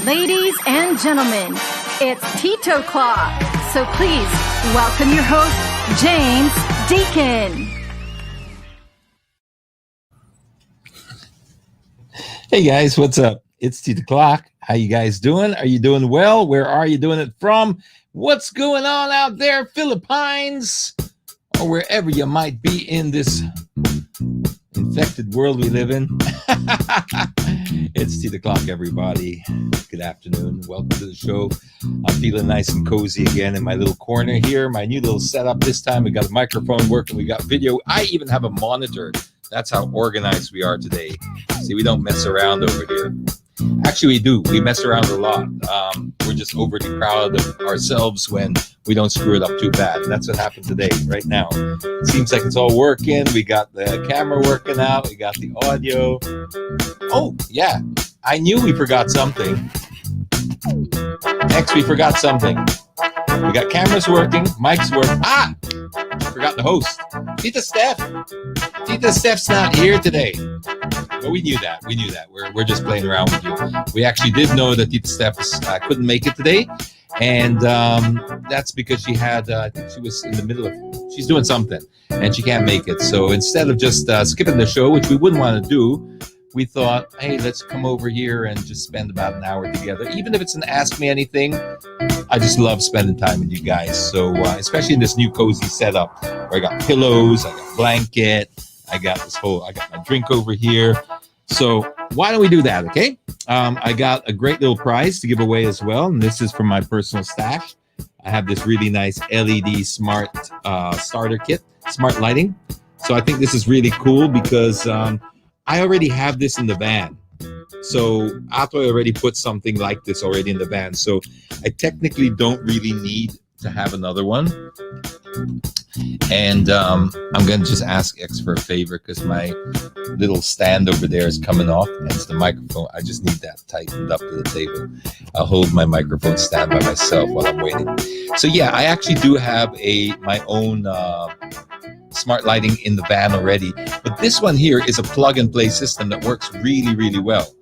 Ladies and gentlemen, it's Tito Clock. So please welcome your host, James Deacon. Hey guys, what's up? It's Tito Clock. How you guys doing? Are you doing well? Where are you doing it from? What's going on out there, Philippines, or wherever you might be in this infected world we live in? It's Tito Clock, everybody. Good afternoon. Welcome to the show. I'm feeling nice and cozy again in my little corner here. My new little setup this time. We got a microphone working. We got video. I even have a monitor. That's how organized we are today. See, we don't mess around over here. Actually, we do. We mess around a lot. We're just overly proud of ourselves when we don't screw it up too bad. And that's what happened today, right now. It seems like it's all working. We got the camera working out. We got the audio. Oh, yeah. I knew we forgot something. Next, we forgot something. We got cameras working, mics working. Forgot the host. Tita Steph. Tita Steph's not here today. But we knew that. We're just playing around with you. We actually did know that Tita Steph couldn't make it today. And that's because she had, I think she was in the middle of, she's doing something. And she can't make it. So instead of just skipping the show, which we wouldn't want to do, we thought, hey, let's come over here and just spend about an hour together. Even if it's an Ask Me Anything, I just love spending time with you guys. So especially in this new cozy setup where I got pillows, I got blanket, I got my drink over here. So why don't we do that, okay? I got a great little prize to give away as well. And this is from my personal stash. I have this really nice LED smart starter kit, smart lighting. So I think this is really cool because I already have this in the van. So Ato already put something like this already in the van. So I technically don't really need to have another one. And I'm going to just ask X for a favor because my little stand over there is coming off. And it's the microphone. I just need that tightened up to the table. I'll hold my microphone stand by myself while I'm waiting. So yeah, I actually do have my own smart lighting in the van already. But this one here is a plug and play system that works really, really well.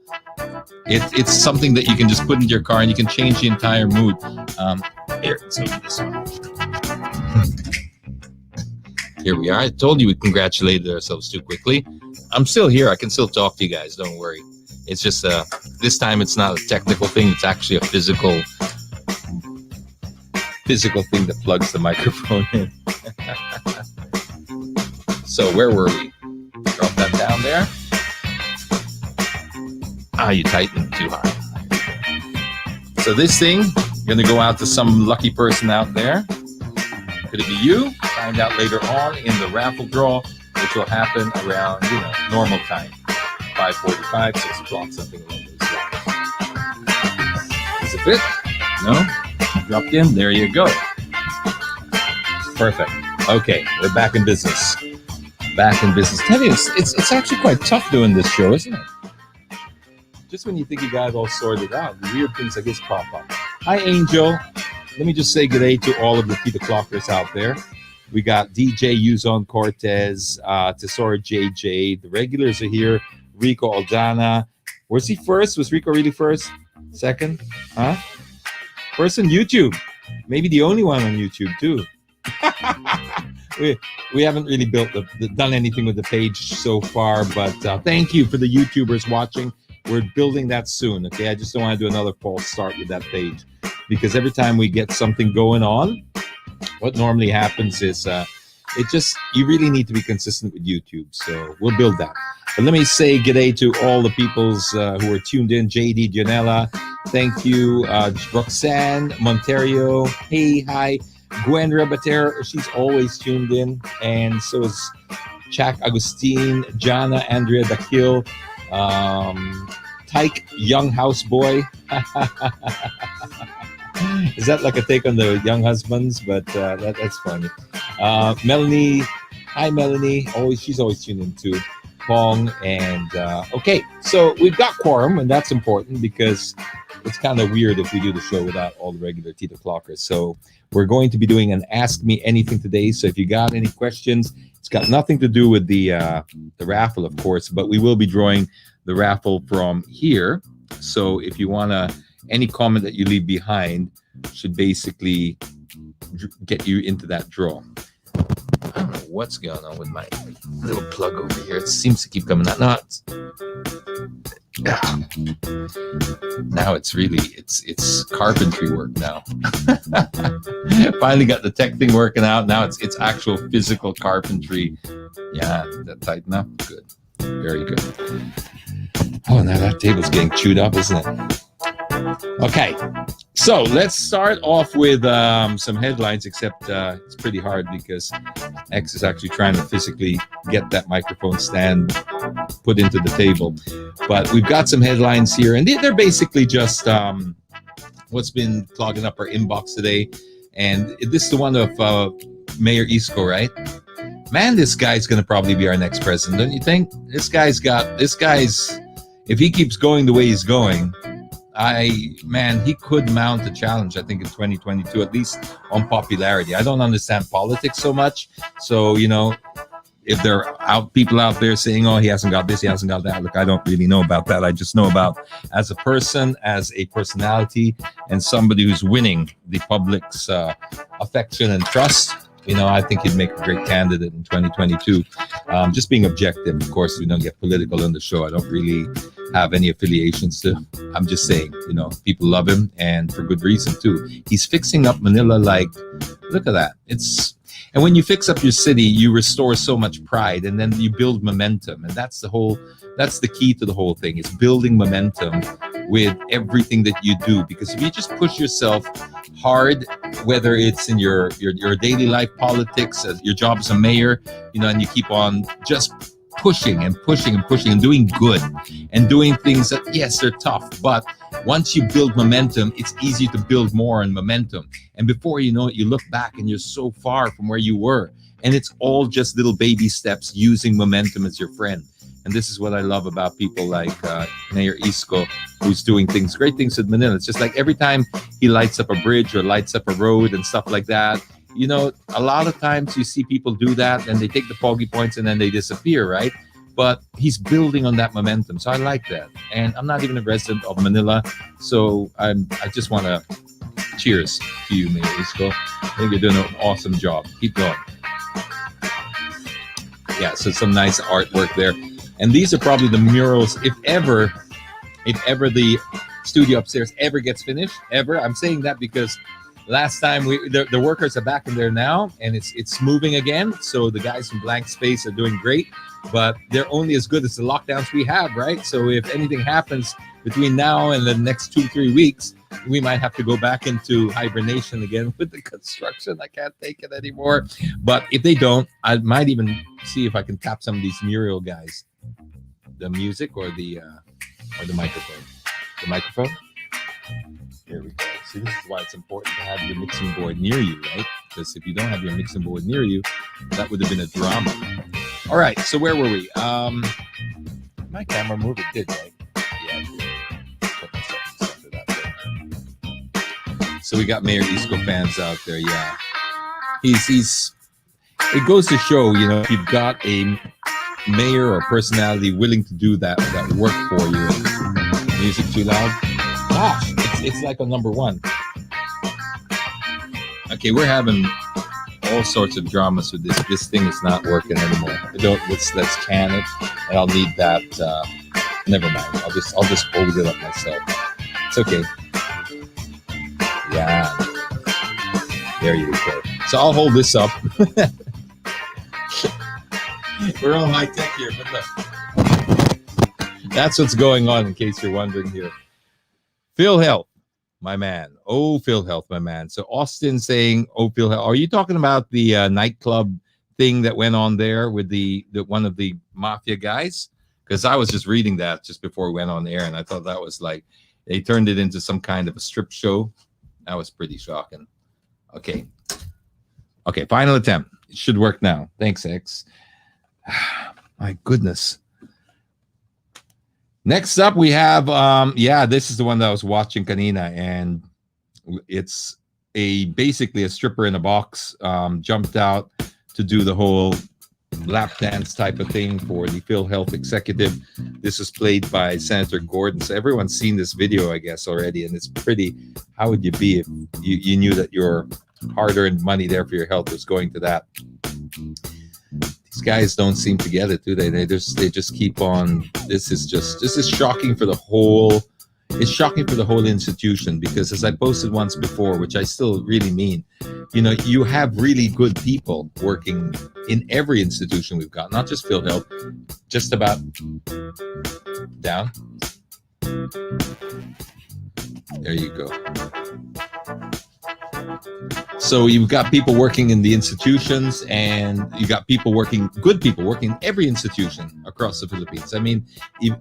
It's something that you can just put into your car and you can change the entire mood. Here, let's open this one. Here we are. I told you we congratulated ourselves too quickly. I'm still here. I can still talk to you guys. Don't worry. It's just this time it's not a technical thing. It's actually a physical thing that plugs the microphone in. So where were we? Drop that down there. You tightened too high. So this thing, going to go out to some lucky person out there. Could it be you? Find out later on in the raffle draw, which will happen around, normal time. 5:45, 6 o'clock, something along those lines. Is it fit? No? Dropped in? There you go. Perfect. Okay, we're back in business. Tell me, it's actually quite tough doing this show, isn't it? Just when you think you got it all sorted out, the weird things like this pop up. Hi, Angel. Let me just say good day to all of the Tito Clockers out there. We got DJ Yuzon Cortez, Tesora JJ. The regulars are here. Rico Aldana. Was he first? Was Rico really first? Second? Huh? First on YouTube. Maybe the only one on YouTube, too. We haven't really done anything with the page so far, but thank you for the YouTubers watching. We're building that soon, okay? I just don't want to do another false start with that page because every time we get something going on, what normally happens is you really need to be consistent with YouTube. So we'll build that. But let me say good day to all the peoples who are tuned in. JD Gianella, thank you. Roxanne Monterio, hey, hi. Gwen Rebater, she's always tuned in. And so is Chak Agustin, Jana, Andrea Dakil, Tyke, Young Houseboy. Is that like a take on the young husbands? But that's funny. Melanie, hi Melanie. She's always tuned in too. Pong and okay, so we've got quorum, and that's important because it's kind of weird if we do the show without all the regular Tito Clockers. So we're going to be doing an Ask Me Anything today. So if you got any questions, It's got nothing to do with the raffle, of course, but we will be drawing the raffle from here. So if you want to, any comment that you leave behind should basically get you into that draw. I don't know what's going on with my little plug over here. It seems to keep coming out. No, now it's really it's carpentry work now. Finally got the tech thing working out. Now it's actual physical carpentry. Yeah, that tighten up. Good, very good. Oh, now that table's getting chewed up, isn't it? Okay, so let's start off with some headlines, except it's pretty hard because X is actually trying to physically get that microphone stand put into the table. But we've got some headlines here, and they're basically just what's been clogging up our inbox today. And this is the one of Mayor Isko, right? Man, this guy's going to probably be our next president, don't you think? This guy's, if he keeps going the way he's going, he could mount a challenge, I think, in 2022, at least on popularity. I don't understand politics so much. So, if there are people out there saying, oh, he hasn't got this, he hasn't got that. Look, I don't really know about that. I just know about as a person, as a personality, and somebody who's winning the public's affection and trust. I think he'd make a great candidate in 2022. Just being objective, of course, we don't get political on the show. I don't really have any affiliations to. I'm just saying, people love him, and for good reason too. He's fixing up Manila like, look at that. And when you fix up your city, you restore so much pride, and then you build momentum, and that's the key to the whole thing, is building momentum with everything that you do. Because if you just push yourself hard, whether it's in your daily life politics, as your job as a mayor, and you keep on just pushing and doing good and doing things that, yes, they're tough, but once you build momentum, it's easy to build more and momentum. And before you know it, you look back and you're so far from where you were. And it's all just little baby steps using momentum as your friend. And this is what I love about people like Mayor Isko, who's doing great things with Manila. It's just like every time he lights up a bridge or lights up a road and stuff like that, a lot of times you see people do that and they take the foggy points and then they disappear, right? But he's building on that momentum. So I like that. And I'm not even a resident of Manila. So I just want to cheers to you, Mayor Isko. I think you're doing an awesome job. Keep going. Yeah, so some nice artwork there. And these are probably the murals, if ever the studio upstairs ever gets finished, ever. I'm saying that because last time the workers are back in there now, and it's moving again. So the guys from Blank Space are doing great, but they're only as good as the lockdowns we have, right? So if anything happens between now and the next 2-3 weeks, we might have to go back into hibernation again with the construction. I can't take it anymore. But if they don't, I might even see if I can tap some of these mural guys. The music or the microphone? The microphone? Here we go. See, this is why it's important to have your mixing board near you, right? Because if you don't have your mixing board near you, that would have been a drama. All right, so where were we? My camera moved, it did, right? Yeah, it did. Put myself in center that way. So we got Mayor Isko fans out there, yeah. He's it goes to show, if you've got a mayor or personality willing to do that work for you. Music too loud? Gosh, it's like a number one. Okay, we're having all sorts of dramas with this. This thing is not working anymore. Let's can it. And I'll need that. Never mind. I'll just hold it up myself. It's okay. Yeah. There you go. So I'll hold this up. We're all high tech here, but look. That's what's going on, in case you're wondering here. Phil Health, my man. Oh, Phil Health, my man. So Austin saying, oh, Phil Health. Are you talking about the nightclub thing that went on there with the one of the mafia guys? Because I was just reading that just before we went on air, and I thought that was like, they turned it into some kind of a strip show. That was pretty shocking. Okay, final attempt. It should work now. Thanks, X. My goodness. Next up, we have, this is the one that I was watching kanina, and it's basically a stripper in a box, jumped out to do the whole lap dance type of thing for the PhilHealth executive. This was played by Senator Gordon. So everyone's seen this video, I guess, already, and it's pretty. How would you be if you knew that your hard-earned money there for your health was going to that? These guys don't seem to get it, do they? They just keep on. This is shocking for the whole. It's shocking for the whole institution, because as I posted once before, which I still really mean, you have really good people working in every institution we've got, not just PhilHealth, just about down. There you go. So you've got people working in the institutions, and you got good people working in every institution across the Philippines. I mean,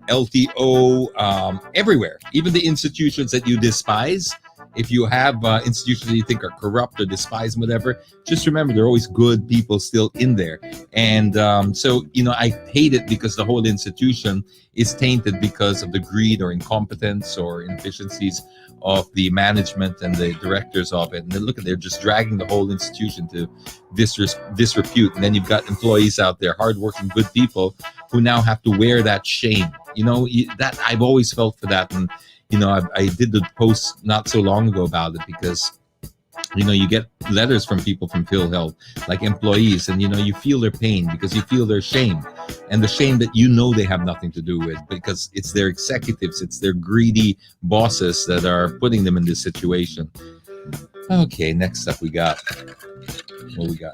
LTO, everywhere, even the institutions that you despise. If you have institutions that you think are corrupt or despise, whatever, just remember there are always good people still in there. And so, I hate it because the whole institution is tainted because of the greed or incompetence or inefficiencies of the management and the directors of it. And then they're just dragging the whole institution to disrepute. And then you've got employees out there, hardworking, good people, who now have to wear that shame. That I've always felt for that. And I did the post not so long ago about it, because you get letters from people from PhilHealth, like employees, and you feel their pain because you feel their shame, and the shame that they have nothing to do with, because it's their executives, it's their greedy bosses that are putting them in this situation. Okay, next up we got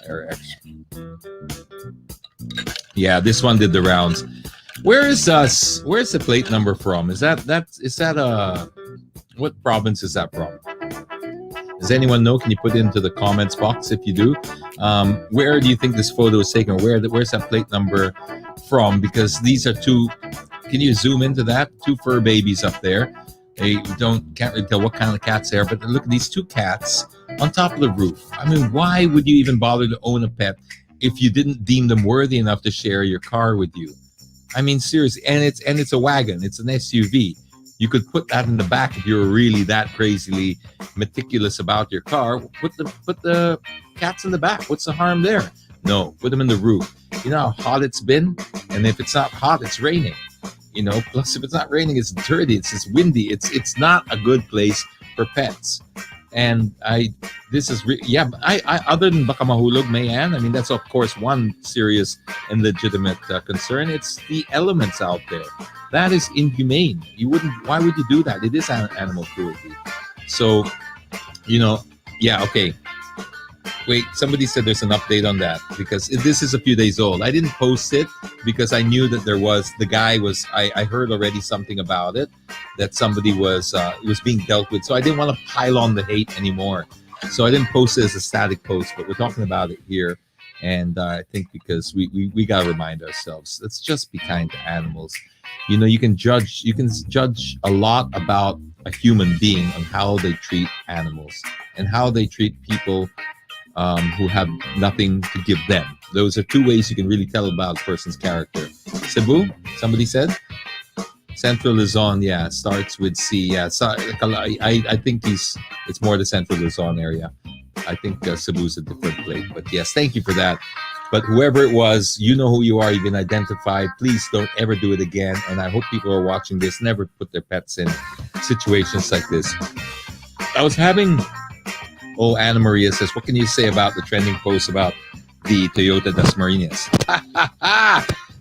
RX. Yeah, this one did the rounds. Where's the plate number from? Is that what province is that from? Does anyone know? Can you put it into the comments box if you do? Where do you think this photo is taken? Where's that plate number from? Because these are two. Can you zoom into that? Two fur babies up there. They can't really tell what kind of cats they are, but look at these two cats on top of the roof. I mean, why would you even bother to own a pet if you didn't deem them worthy enough to share your car with you? I mean, seriously, and it's a wagon, it's an SUV. You could put that in the back if you were really that crazily meticulous about your car. Put the cats in the back. What's the harm there? No, put them in the roof. You know how hot it's been, and if it's not hot, it's raining. Plus if it's not raining, it's dirty, it's windy. It's not a good place for pets. And other than baka mahulog, Mayan, I mean, that's of course one serious and legitimate concern. It's the elements out there. That is inhumane. Why would you do that? It is animal cruelty. So, okay. Wait, somebody said there's an update on that, because this is a few days old. I didn't post it because I knew that I heard already something about it, that somebody was being dealt with. So I didn't want to pile on the hate anymore. So I didn't post it as a static post, but we're talking about it here. And I think because we got to remind ourselves, let's just be kind to animals. You can judge a lot about a human being on how they treat animals and how they treat people who have nothing to give them. Those are two ways you can really tell about a person's character. Cebu, somebody said? Central Luzon, yeah, starts with C. Yeah, so, I think it's more the Central Luzon area. I think Cebu's a different plate. But yes, thank you for that. But whoever it was, you know who you are. You've been identified. Please don't ever do it again. And I hope people are watching this never put their pets in situations like this. I was having... Oh, Anna Maria says, what can you say about the trending post about the Toyota Dasmariñas?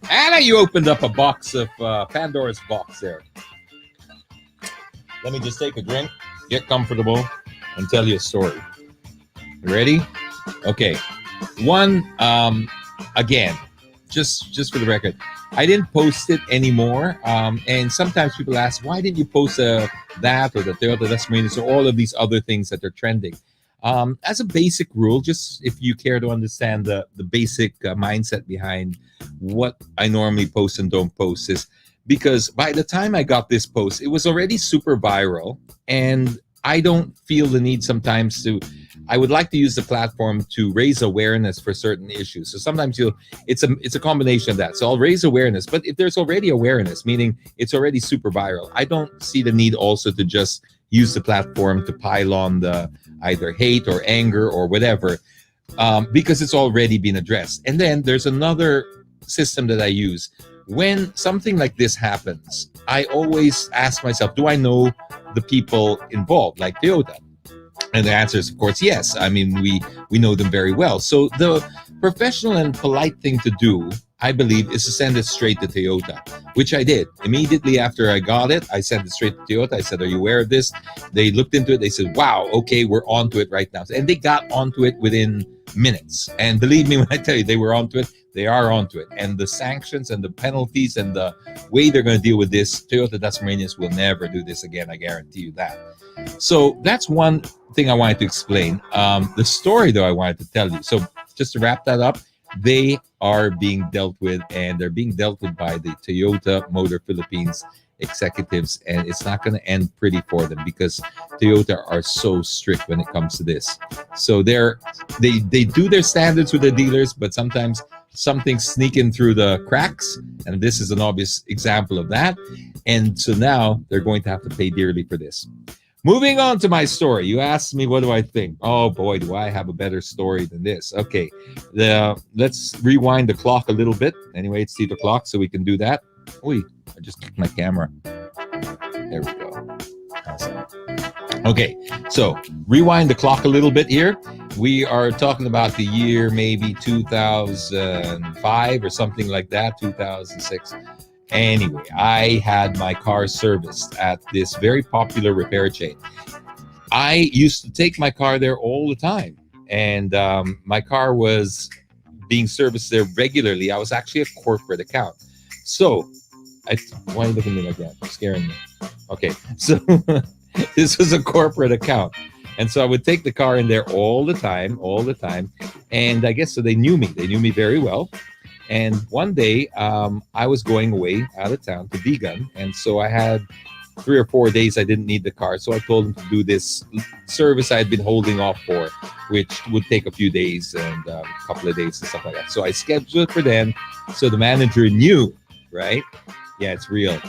Anna, you opened up a box of Pandora's box there. Let me just take a drink, get comfortable, and tell you a story. You ready? Okay. One, again, just for the record, I didn't post it anymore. And sometimes people ask, why didn't you post that or the Toyota Dasmariñas or all of these other things that are trending? As a basic rule, just if you care to understand the basic mindset behind what I normally post and don't post, is because by the time I got this post, it was already super viral, and I don't feel the need sometimes I would like to use the platform to raise awareness for certain issues. So sometimes it's a combination of that. So I'll raise awareness, but if there's already awareness, meaning it's already super viral, I don't see the need also to just use the platform to pile on the either hate or anger or whatever, because it's already been addressed. And then there's another system that I use. When something like this happens, I always ask myself, do I know the people involved, like Toyota? And the answer is, of course, yes. I mean, we know them very well. So the professional and polite thing to do, I believe, is to send it straight to Toyota, which I did. Immediately after I got it, I sent it straight to Toyota. I said, are you aware of this? They looked into it. They said, wow, okay, we're on to it right now. And they got onto it within minutes. And believe me when I tell you, they were onto it. They are onto it. And the sanctions and the penalties and the way they're going to deal with this, Toyota Dasmariñas will never do this again. I guarantee you that. So that's one thing I wanted to explain. The story, though, I wanted to tell you. So just to wrap that up, they are being dealt with, and they're being dealt with by the Toyota Motor Philippines executives, and it's not going to end pretty for them because Toyota are so strict when it comes to this. So they do their standards with the dealers, but sometimes something's sneaking through the cracks, and this is an obvious example of that. And so now they're going to have to pay dearly for this. Moving on to my story. You asked me, what do I think? Oh boy, do I have a better story than this. Okay, let's rewind the clock a little bit. Anyway, it's 8 o'clock, so we can do that. Oi, I just kicked my camera. There we go. Awesome. Okay, so rewind the clock a little bit here. We are talking about the year maybe 2005 or something like that, 2006. Anyway, I had my car serviced at this very popular repair chain. I used to take my car there all the time, and my car was being serviced there regularly. I was actually a corporate account. So, why are you looking at me like that? You're scaring me. Okay, so this was a corporate account. And so I would take the car in there all the time. And I guess so they knew me. They knew me very well. And one day, I was going away out of town to Vigan. And so I had 3 or 4 days I didn't need the car. So I told them to do this service I had been holding off for, which would take a few days and a couple of days and stuff like that. So I scheduled it for them. So the manager knew, right? Yeah, it's real.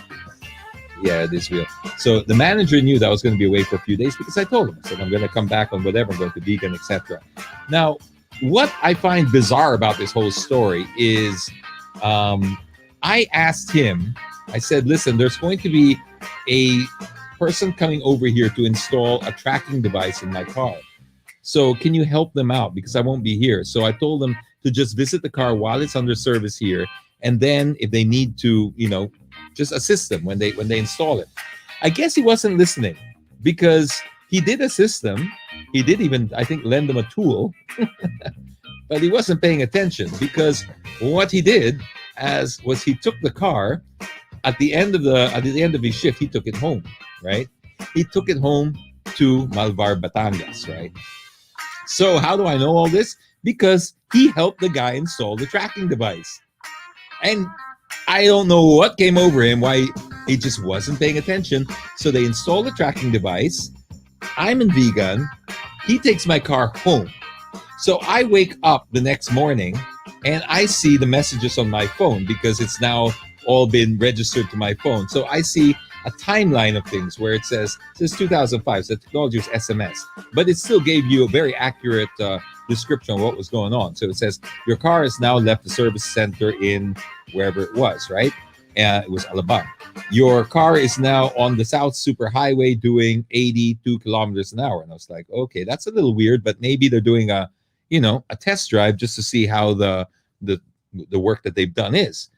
Yeah, it is real. So the manager knew that I was going to be away for a few days because I told him. I said, I'm going to come back on whatever. I'm going to Vigan, etc. Now, what I find bizarre about this whole story is I asked him, I said, listen, there's going to be a person coming over here to install a tracking device in my car. So can you help them out? Because I won't be here. So I told them to just visit the car while it's under service here. And then if they need to, just assist them when they install it. I guess he wasn't listening because he did assist them. He did even, I think, lend them a tool, but he wasn't paying attention because what he did was he took the car at the end of his shift. He took it home, right? He took it home to Malvar, Batangas, right? So how do I know all this? Because he helped the guy install the tracking device, and I don't know what came over him, why he just wasn't paying attention. So they installed the tracking device. I'm in Vigan. He takes my car home. So I wake up the next morning and I see the messages on my phone because it's now all been registered to my phone. So I see a timeline of things where it says 2005, so the technology was SMS, but it still gave you a very accurate description of what was going on. So it says your car has now left the service center in wherever it was, right? It was Alabang. Your car is now on the South Superhighway doing 82 kilometers an hour. And I was like, okay, that's a little weird, but maybe they're doing a test drive just to see how the work that they've done is.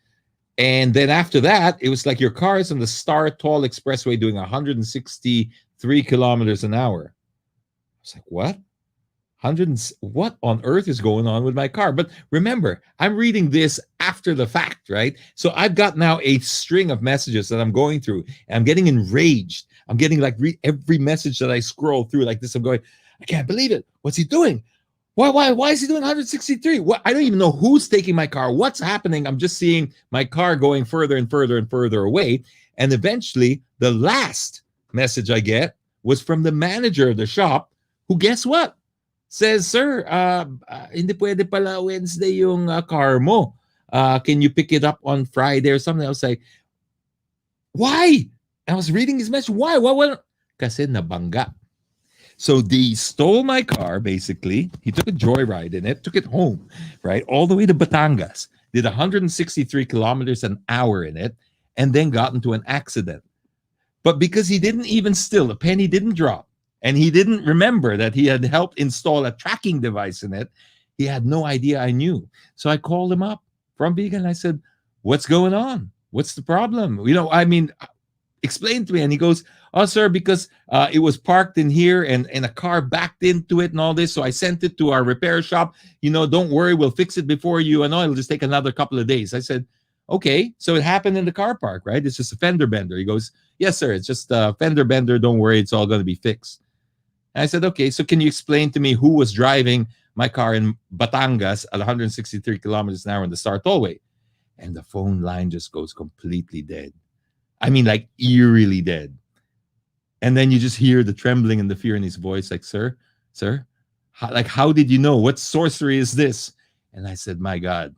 And then after that, it was like your car is on the Star Toll Expressway doing 163 kilometers an hour. I was like, what? What on earth is going on with my car? But remember, I'm reading this after the fact, right? So I've got now a string of messages that I'm going through, and I'm getting enraged. I'm getting like every message that I scroll through like this. I'm going, I can't believe it. What's he doing? Why is he doing 163? I don't even know who's taking my car. What's happening? I'm just seeing my car going further and further and further away. And eventually, the last message I get was from the manager of the shop, who, guess what? Says, sir, hindi pwede pala Wednesday yung car mo. Can you pick it up on Friday or something? I was like, why? I was reading his message. Why? Kasi nabangga. So they stole my car, basically. He took a joyride in it, took it home, right? All the way to Batangas. did 163 kilometers an hour in it, and then got into an accident. But because he didn't even still, a penny didn't drop, and he didn't remember that he had helped install a tracking device in it, he had no idea I knew. So I called him up from Vegan. I said, what's going on? What's the problem? Explain to me. And he goes, oh, sir, because it was parked in here and a car backed into it and all this. So I sent it to our repair shop. Don't worry, we'll fix it before you. And it'll just take another couple of days. I said, okay, so it happened in the car park, right? It's just a fender bender. He goes, yes, sir, it's just a fender bender. Don't worry, it's all going to be fixed. And I said, okay, so can you explain to me who was driving my car in Batangas at 163 kilometers an hour on the Star Tollway? And the phone line just goes completely dead. I mean, like eerily dead. And then you just hear the trembling and the fear in his voice, like, sir, how did you know? What sorcery is this? And I said, my God,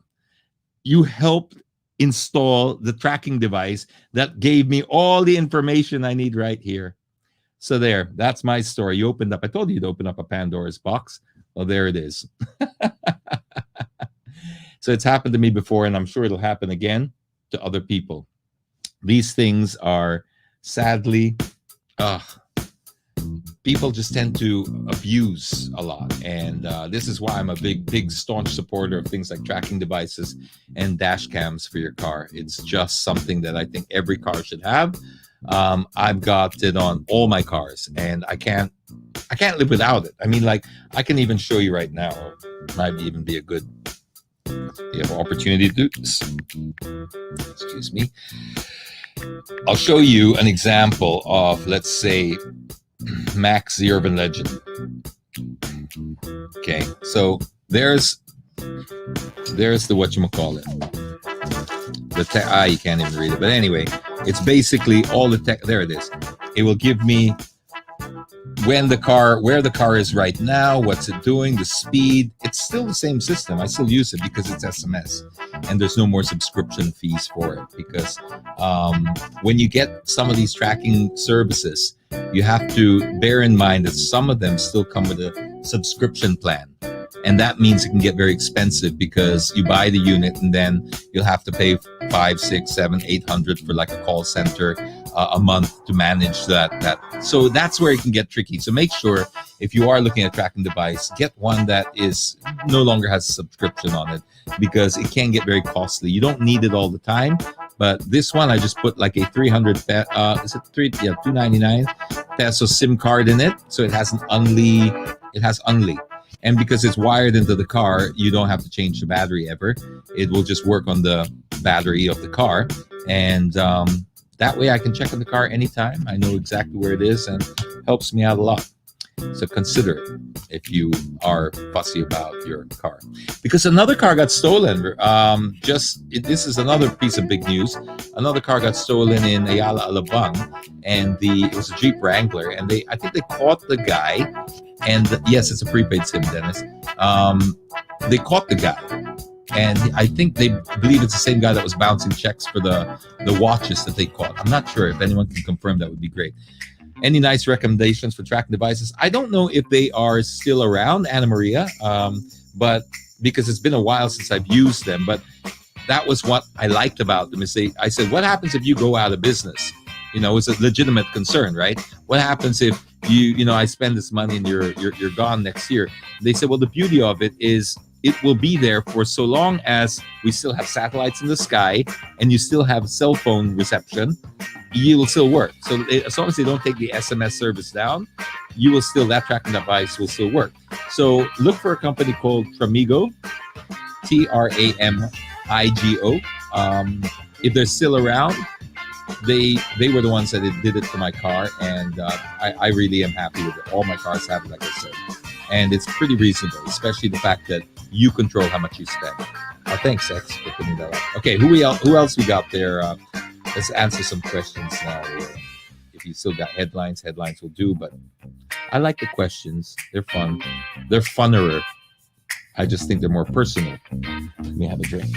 you helped install the tracking device that gave me all the information I need right here. So there, that's my story. You opened up, I told you to open up a Pandora's box. Well, there it is. So it's happened to me before, and I'm sure it'll happen again to other people. These things are sadly, people just tend to abuse a lot. And this is why I'm a big, staunch supporter of things like tracking devices and dash cams for your car. It's just something that I think every car should have. I've got it on all my cars, and I can't live without it. I mean, like, I can even show you right now. It might even be a good opportunity to do this. Excuse me. I'll show you an example of, let's say, Max the Urban Legend. Okay, so there's the whatchamacallit. You can't even read it, but anyway, it's basically all the tech. There it is. It will give me where the car is right now, what's it doing, the speed. It's still the same system. I still use it because it's SMS, and there's no more subscription fees for it. Because when you get some of these tracking services, you have to bear in mind that some of them still come with a subscription plan. And that means it can get very expensive because you buy the unit and then you'll have to pay $500, $600, $700, $800 for like a call center a month to manage that. So that's where it can get tricky. So make sure if you are looking at a tracking device, get one that is no longer has a subscription on it, because it can get very costly. You don't need it all the time. But this one, I just put like a 299 peso SIM card in it. So it has Unli. And because it's wired into the car, you don't have to change the battery ever. It will just work on the battery of the car. And that way I can check on the car anytime. I know exactly where it is, and helps me out a lot. So consider it if you are fussy about your car. Because another car got stolen. This is another piece of big news. Another car got stolen in Ayala, Alabang, and it was a Jeep Wrangler, and I think they caught the guy. And yes, it's a prepaid SIM, Dennis. They caught the guy, and I think they believe it's the same guy that was bouncing checks for the watches that they caught. I'm not sure. If anyone can confirm, that would be great. Any nice recommendations for tracking devices? I don't know if they are still around, Anna Maria, but because it's been a while since I've used them. But that was what I liked about them. I said, what happens if you go out of business? It's a legitimate concern, right? What happens if I spend this money and you're gone next year? They said, well, the beauty of it is it will be there for so long as we still have satellites in the sky and you still have cell phone reception. You will still work. So as long as they don't take the SMS service down, that tracking device will still work. So look for a company called Tramigo, Tramigo. If they're still around, they were the ones that did it for my car, and I really am happy with it. All my cars have it, like I said, and it's pretty reasonable, especially the fact that you control how much you spend. Thanks, X, for putting that up. Okay, who else we got there? Let's answer some questions now. If you still got headlines will do, but I like the questions. They're fun. They're funnerer. I just think they're more personal. Let me have a drink.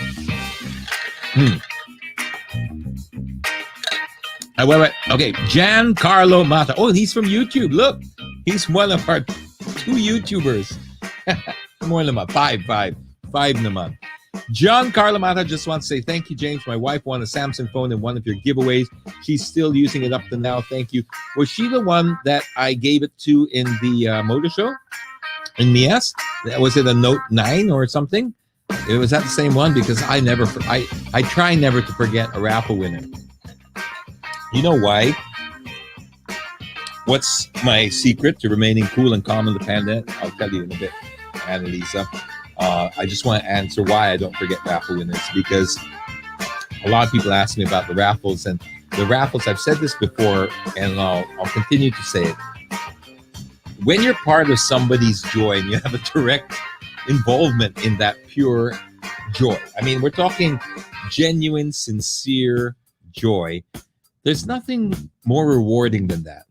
Wait. Okay, Giancarlo Mata. Oh, he's from YouTube. Look, he's one of our 2 YouTubers. More naman. Five naman. John Carlamata just wants to say thank you, James. My wife won a Samsung phone in one of your giveaways. She's still using it up to now. Thank you. Was she the one that I gave it to in the motor show in Mias? Was it a Note 9 or something? It was that the same one, because I try never to forget a raffle winner. You know why? What's my secret to remaining cool and calm in the pandemic? I'll tell you in a bit, Annalisa. I just want to answer why I don't forget raffle winners, because a lot of people ask me about the raffles, and the raffles, I've said this before, and I'll continue to say it. When you're part of somebody's joy and you have a direct involvement in that pure joy, I mean, we're talking genuine, sincere joy. There's nothing more rewarding than that.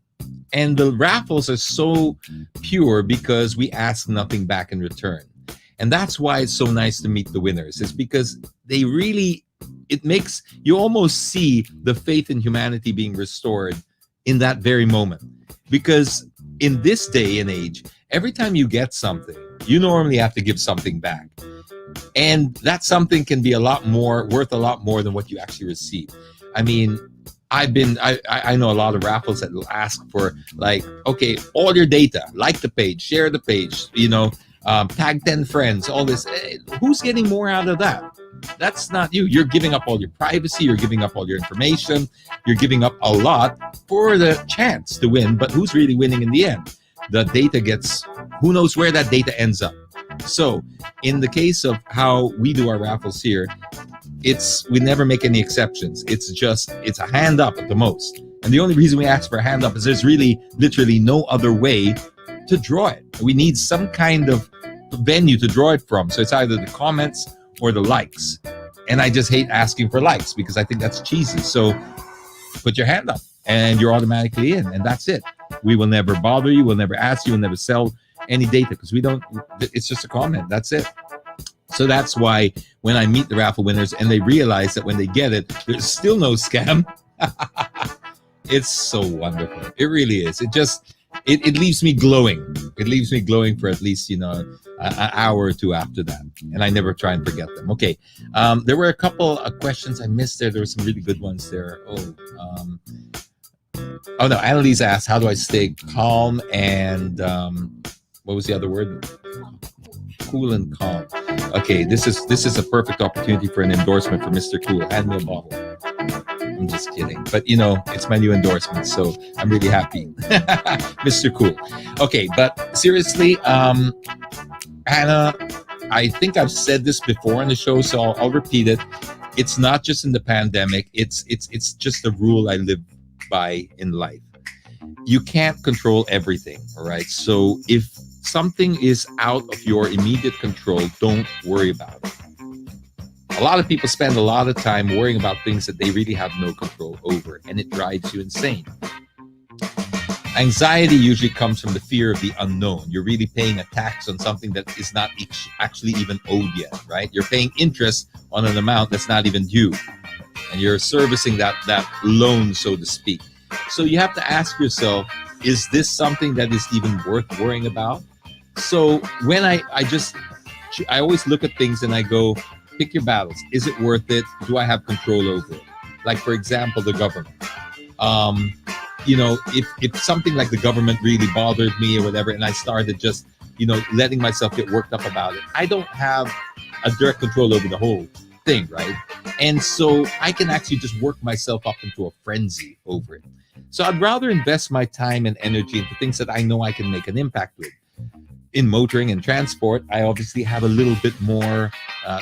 And the raffles are so pure because we ask nothing back in return. And that's why it's so nice to meet the winners. It's because they really, it makes you almost see the faith in humanity being restored in that very moment. Because in this day and age, every time you get something, you normally have to give something back. And that something can be worth a lot more than what you actually receive. I mean, I know a lot of raffles that will ask for, like, okay, all your data, like the page, share the page, tag 10 friends, all this. Who's getting more out of that? That's not you. You're giving up all your privacy. You're giving up all your information. You're giving up a lot for the chance to win. But who's really winning in the end? The data gets, who knows where that data ends up. So in the case of how we do our raffles here, we never make any exceptions. It's a hand up at the most. And the only reason we ask for a hand up is there's really literally no other way to draw it. We need some kind of venue to draw it from. So it's either the comments or the likes. And I just hate asking for likes because I think that's cheesy. So put your hand up and you're automatically in, and that's it. We will never bother you. We'll never ask you. We'll never sell any data because it's just a comment. That's it. So that's why when I meet the raffle winners and they realize that when they get it, there's still no scam. It's so wonderful. It really is. It leaves me glowing. It leaves me glowing for at least, an hour or two after that. And I never try and forget them. Okay. There were a couple of questions I missed there. There were some really good ones there. No, Annalise asked, how do I stay calm and, what was the other word? Cool and calm. Okay, this is a perfect opportunity for an endorsement for Mr. Cool. Hand me a bottle. I'm just kidding. But, it's my new endorsement, so I'm really happy. Mr. Cool. Okay, but seriously, Hannah, I think I've said this before on the show, so I'll repeat it. It's not just in the pandemic. It's just a rule I live by in life. You can't control everything, all right? So if something is out of your immediate control, don't worry about it. A lot of people spend a lot of time worrying about things that they really have no control over, and it drives you insane. Anxiety usually comes from the fear of the unknown. You're really paying a tax on something that is not actually even owed yet, right? You're paying interest on an amount that's not even due, and you're servicing that loan, so to speak. So you have to ask yourself, is this something that is even worth worrying about? So when I always look at things and I go, pick your battles. Is it worth it? Do I have control over it? Like, for example, the government. If something like the government really bothered me or whatever, and I started just, letting myself get worked up about it, I don't have a direct control over the whole thing, right? And so I can actually just work myself up into a frenzy over it. So I'd rather invest my time and energy into things that I know I can make an impact with. In motoring and transport, I obviously have a little bit more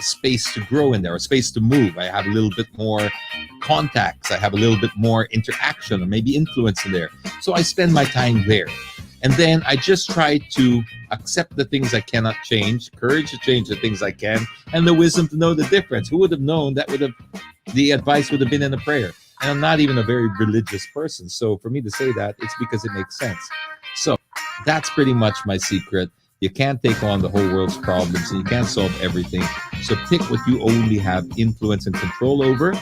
space to grow in there, or space to move. I have a little bit more contacts. I have a little bit more interaction or maybe influence in there. So I spend my time there. And then I just try to accept the things I cannot change, courage to change the things I can, and the wisdom to know the difference. Who would have known the advice would have been in a prayer? And I'm not even a very religious person. So for me to say that, it's because it makes sense. So that's pretty much my secret. You can't take on the whole world's problems and you can't solve everything. So pick what you only have influence and control over.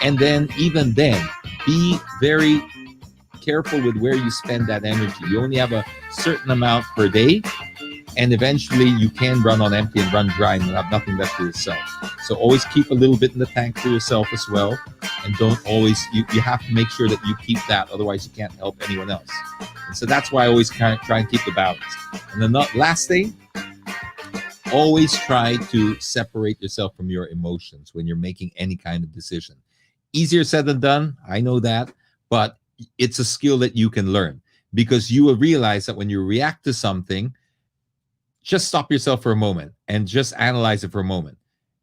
And then, even then, be very careful with where you spend that energy. You only have a certain amount per day. and eventually you can run on empty and run dry and have nothing left for yourself. So always keep a little bit in the tank for yourself as well, and don't always, you have to make sure that you keep that, otherwise you can't help anyone else. And so that's why I always try and keep the balance. And then the last thing, always try to separate yourself from your emotions when you're making any kind of decision. Easier said than done, I know that, but it's a skill that you can learn, because you will realize that when you react to something, just stop yourself for a moment and just analyze it for a moment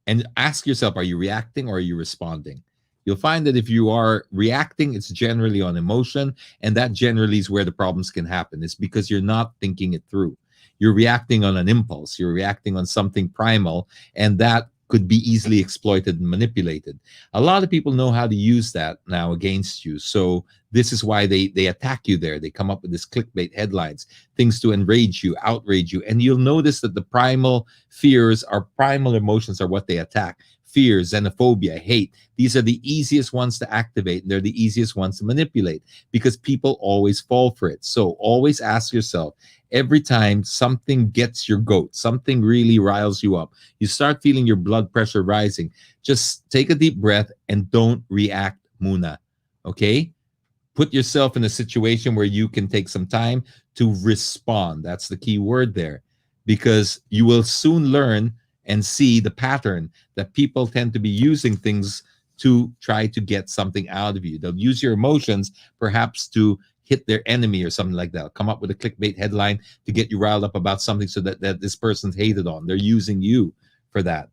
and ask yourself, are you reacting or are you responding? You'll find that if you are reacting, it's generally on emotion, and that generally is where the problems can happen. It's because you're not thinking it through. You're reacting on an impulse. You're reacting on something primal, and that could be easily exploited and manipulated. A lot of people know how to use that now against you. So this is why they attack you there. They come up with this clickbait headlines, things to enrage you, outrage you. And you'll notice that the primal fears, our primal emotions are what they attack. Fear, xenophobia, hate. These are the easiest ones to activate, and they're the easiest ones to manipulate, because people always fall for it. So always ask yourself, every time something gets your goat, something really riles you up, you start feeling your blood pressure rising, just take a deep breath and don't react muna, okay? Put yourself in a situation where you can take some time to respond. That's the key word there, because you will soon learn and see the pattern that people tend to be using things to try to get something out of you. They'll use your emotions perhaps to hit their enemy or something like that. They'll come up with a clickbait headline to get you riled up about something so that this person's hated on. They're using you for that.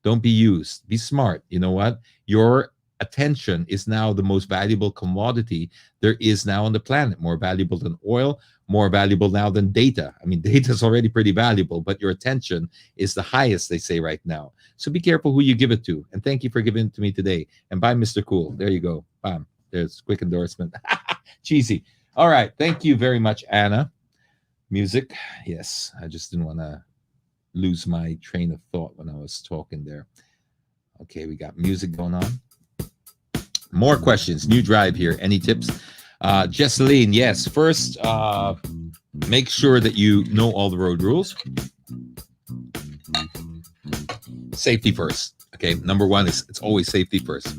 Don't be used. Be smart. You know what? Your attention is now the most valuable commodity there is now on the planet. More valuable than oil, more valuable now than data. I mean, data is already pretty valuable, but your attention is the highest, they say right now. So be careful who you give it to. And thank you for giving it to me today. And bye, Mr. Cool. There you go. Bam. There's quick endorsement. Cheesy. All right. Thank you very much, Anna. Music. Yes. I just didn't want to lose my train of thought when I was talking there. Okay. We got music going on. More questions. New drive here. Any tips? Jesseline, yes. First, make sure that you know all the road rules. Safety first. Okay, number one is it's always safety first.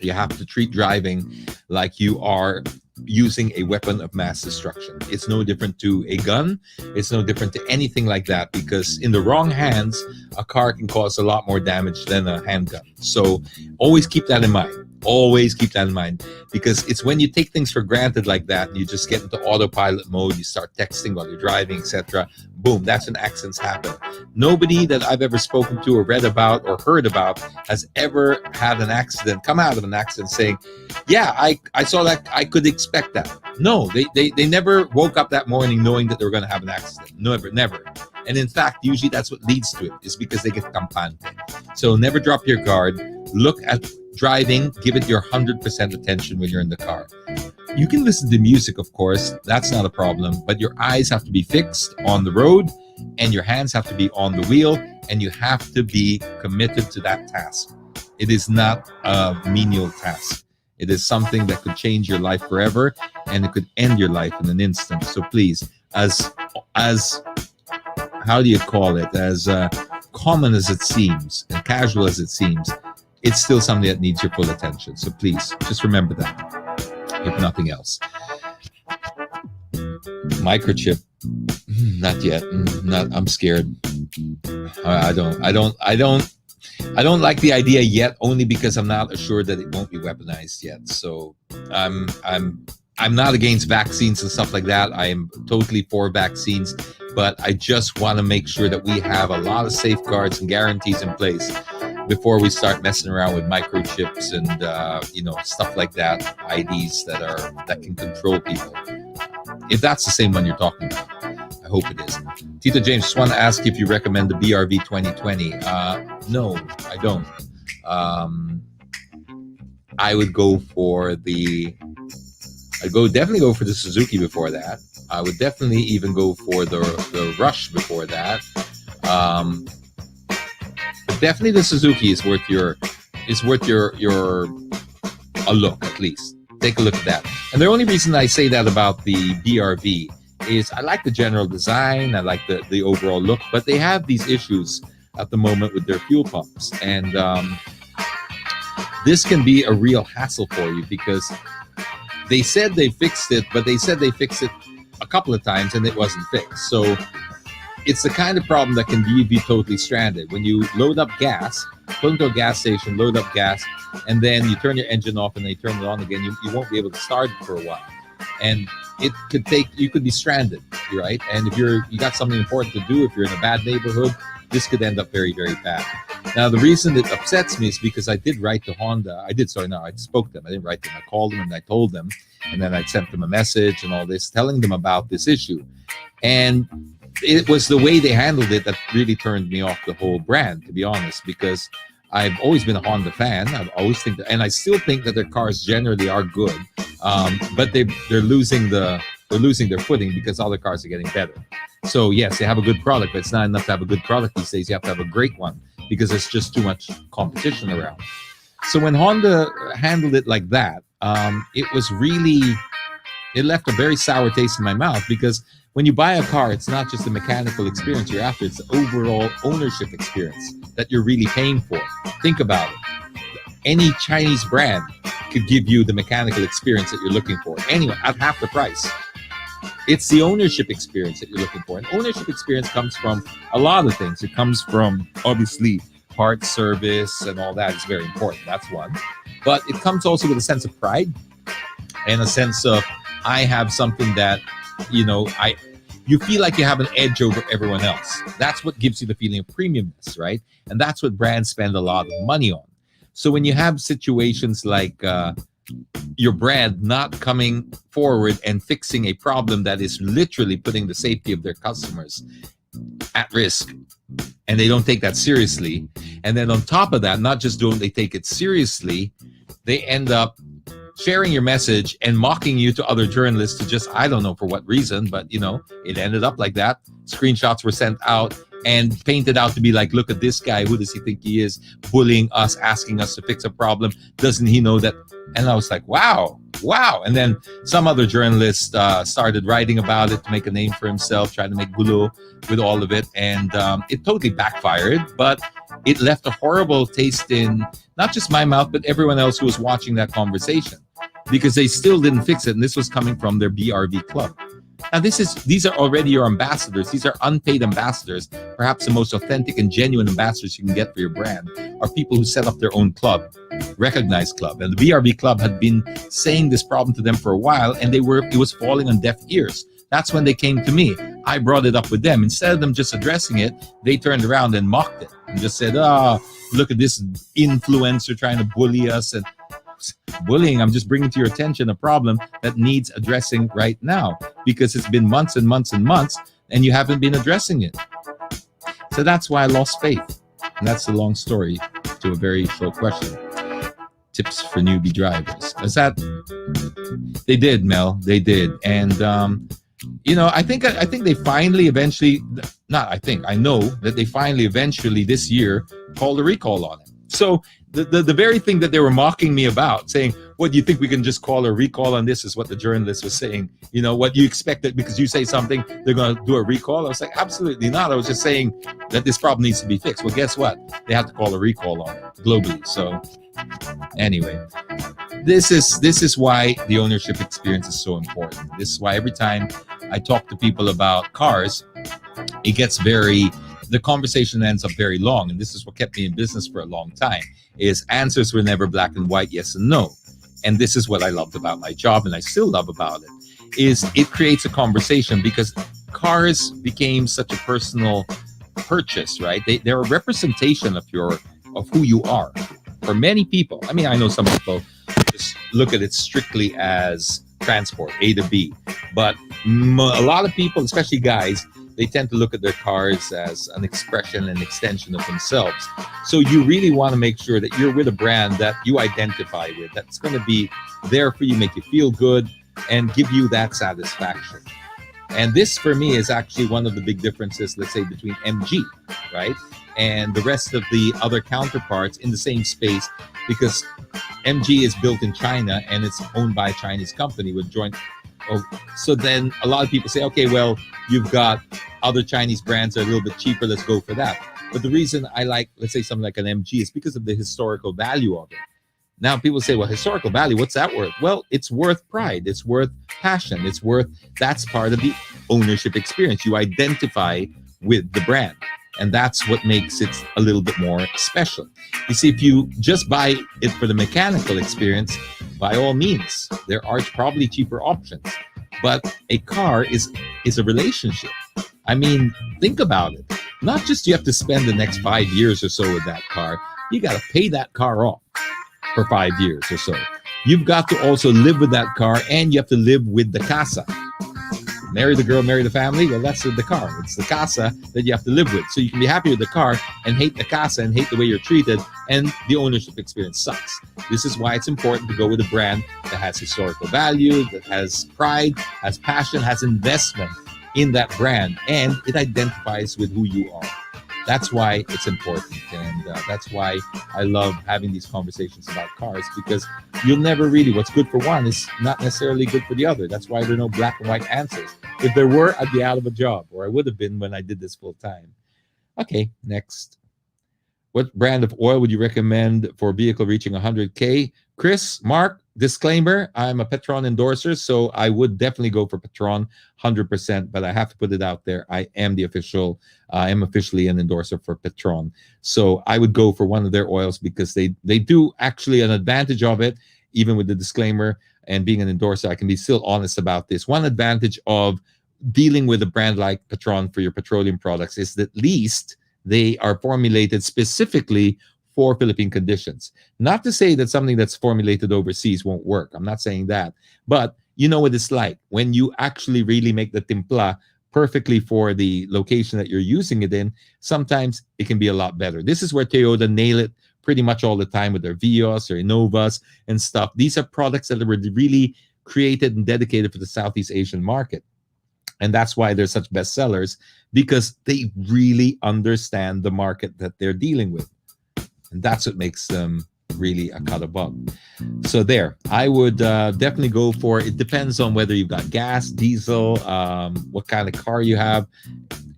You have to treat driving like you are using a weapon of mass destruction. It's no different to a gun. It's no different to anything like that, because in the wrong hands, a car can cause a lot more damage than a handgun. So always keep that in mind. Always keep that in mind, because it's when you take things for granted like that, and you just get into autopilot mode, you start texting while you're driving, etc. Boom, that's when accidents happen. Nobody that I've ever spoken to or read about or heard about has ever had an accident, come out of an accident saying, yeah, I saw that, I could expect that. No, they never woke up that morning knowing that they were going to have an accident. Never. And in fact, usually that's what leads to it, is because they get kampante. So never drop your guard. Look at driving, give it your 100% attention when you're in the car. You can listen to music, of course, that's not a problem, but your eyes have to be fixed on the road, and your hands have to be on the wheel, and you have to be committed to that task. It is not a menial task. It is something that could change your life forever, and it could end your life in an instant. So please, as how do you call it, as common as it seems and casual as it seems, it's still something that needs your full attention. So please, just remember that, if nothing else. Microchip, not yet. I'm scared. I don't like the idea yet, only because I'm not assured that it won't be weaponized yet. So I'm not against vaccines and stuff like that. I am totally for vaccines, but I just want to make sure that we have a lot of safeguards and guarantees in place before we start messing around with microchips and stuff like that, IDs that can control people. If that's the same one you're talking about, I hope it is. Tito James, just want to ask if you recommend the BRV 2020. No, I don't. I would definitely go for the Suzuki before that. I would definitely even go for the Rush before that. Definitely the Suzuki is worth your a look, at least. Take a look at that. And the only reason I say that about the BRV is I like the general design, I like the overall look, but they have these issues at the moment with their fuel pumps, and this can be a real hassle for you because they said they fixed it, but they said they fixed it a couple of times and it wasn't fixed. So it's the kind of problem that can leave you totally stranded. When you load up gas, pull into a gas station, load up gas, and then you turn your engine off and then you turn it on again, you won't be able to start it for a while. And it could take, you could be stranded, right? And if you got something important to do, if you're in a bad neighborhood, this could end up very, very bad. Now, the reason it upsets me is because I did write to Honda. I spoke to them. I didn't write to them. I called them and I told them, and then I sent them a message and all this, telling them about this issue. And it was the way they handled it that really turned me off the whole brand, to be honest, because I've always been a Honda fan. I've always think that, and I still think that their cars generally are good, but they're losing their footing because other cars are getting better. So yes, they have a good product, but it's not enough to have a good product these days. You have to have a great one because there's just too much competition around. So when Honda handled it like that, it left a very sour taste in my mouth, because when you buy a car, it's not just the mechanical experience you're after, it's the overall ownership experience that you're really paying for. Think about it. Any Chinese brand could give you the mechanical experience that you're looking for, anyway, at half the price. It's the ownership experience that you're looking for. And ownership experience comes from a lot of things. It comes from, obviously, parts, service, and all that is very important. That's one. But it comes also with a sense of pride and a sense of, I have something that, you feel like you have an edge over everyone else. That's what gives you the feeling of premiumness, right? And that's what brands spend a lot of money on. So when you have situations like your brand not coming forward and fixing a problem that is literally putting the safety of their customers at risk, and they don't take that seriously, and then on top of that, not just don't they take it seriously, they end up sharing your message and mocking you to other journalists to just, I don't know for what reason, but it ended up like that. Screenshots were sent out and painted out to be like, look at this guy, who does he think he is, bullying us, asking us to fix a problem, doesn't he know that? And I was like, wow. And then some other journalist started writing about it to make a name for himself, trying to make gulo with all of it, and it totally backfired, but it left a horrible taste in not just my mouth, but everyone else who was watching that conversation, because they still didn't fix it, and this was coming from their BRV club. Now, these are already your ambassadors. These are unpaid ambassadors. Perhaps the most authentic and genuine ambassadors you can get for your brand are people who set up their own club, recognized club. And the BRV club had been saying this problem to them for a while, and it was falling on deaf ears. That's when they came to me. I brought it up with them. Instead of them just addressing it, they turned around and mocked it and just said, look at this influencer trying to bully us. And bullying, I'm just bringing to your attention a problem that needs addressing right now, because it's been months and months and months and you haven't been addressing it. So that's why I lost faith. And that's the long story to a very short question. Tips for newbie drivers. They did, Mel. They did. And I think they finally eventually, I know that they finally eventually this year called a recall on it. So the very thing that they were mocking me about, saying, what, do you think we can just call a recall on this, is what the journalist was saying. What you expect that because you say something, they're going to do a recall? I was like, absolutely not. I was just saying that this problem needs to be fixed. Well, guess what? They have to call a recall on it globally. So anyway, this is why the ownership experience is so important. This is why every time I talk to people about cars, it gets the conversation ends up very long. And this is what kept me in business for a long time, is answers were never black and white, yes and no. And this is what I loved about my job, and I still love about it, is it creates a conversation, because cars became such a personal purchase, right? They're a representation of who you are. For many people, I mean, I know some people just look at it strictly as transport, A to B, but a lot of people, especially guys, they tend to look at their cars as an expression and extension of themselves. So you really want to make sure that you're with a brand that you identify with, that's going to be there for you, make you feel good, and give you that satisfaction. And this, for me, is actually one of the big differences, let's say, between MG, right, and the rest of the other counterparts in the same space, because MG is built in China and it's owned by a Chinese company with joint Oh, so then a lot of people say, okay, well, you've got other Chinese brands that are a little bit cheaper. Let's go for that. But the reason I like, let's say, something like an MG is because of the historical value of it. Now people say, well, historical value, what's that worth? Well, it's worth pride. It's worth passion. It's worth, that's part of the ownership experience. You identify with the brand. And that's what makes it a little bit more special. You see, if you just buy it for the mechanical experience, by all means, there are probably cheaper options. But a car is a relationship. I mean, think about it. Not just you have to spend the next 5 years or so with that car. You got to pay that car off for 5 years or so. You've got to also live with that car, and you have to live with the casa. Marry the girl, marry the family. Well, that's the car. It's the casa that you have to live with. So you can be happy with the car and hate the casa and hate the way you're treated, and the ownership experience sucks. This is why it's important to go with a brand that has historical value, that has pride, has passion, has investment in that brand, and it identifies with who you are. That's why it's important, and that's why I love having these conversations about cars, because you'll never really, what's good for one is not necessarily good for the other. That's why there are no black and white answers. If there were, I'd be out of a job, or I would have been when I did this full time. Okay, next. What brand of oil would you recommend for a vehicle reaching 100K? Chris, Mark, disclaimer, I'm a Petron endorser, so I would definitely go for Petron 100%, but I have to put it out there. I am officially an endorser for Petron. So I would go for one of their oils because they do actually an advantage of it, even with the disclaimer and being an endorser. I can be still honest about this. One advantage of dealing with a brand like Petron for your petroleum products is that at least they are formulated specifically for Philippine conditions. Not to say that something that's formulated overseas won't work. I'm not saying that. But you know what it's like when you actually really make the timpla perfectly for the location that you're using it in. Sometimes it can be a lot better. This is where Toyota nail it pretty much all the time with their Vios or Innovas and stuff. These are products that were really created and dedicated for the Southeast Asian market. And that's why they're such bestsellers, because they really understand the market that they're dealing with. And that's what makes them really a cut above. So there, I would definitely go for, it depends on whether you've got gas, diesel, what kind of car you have.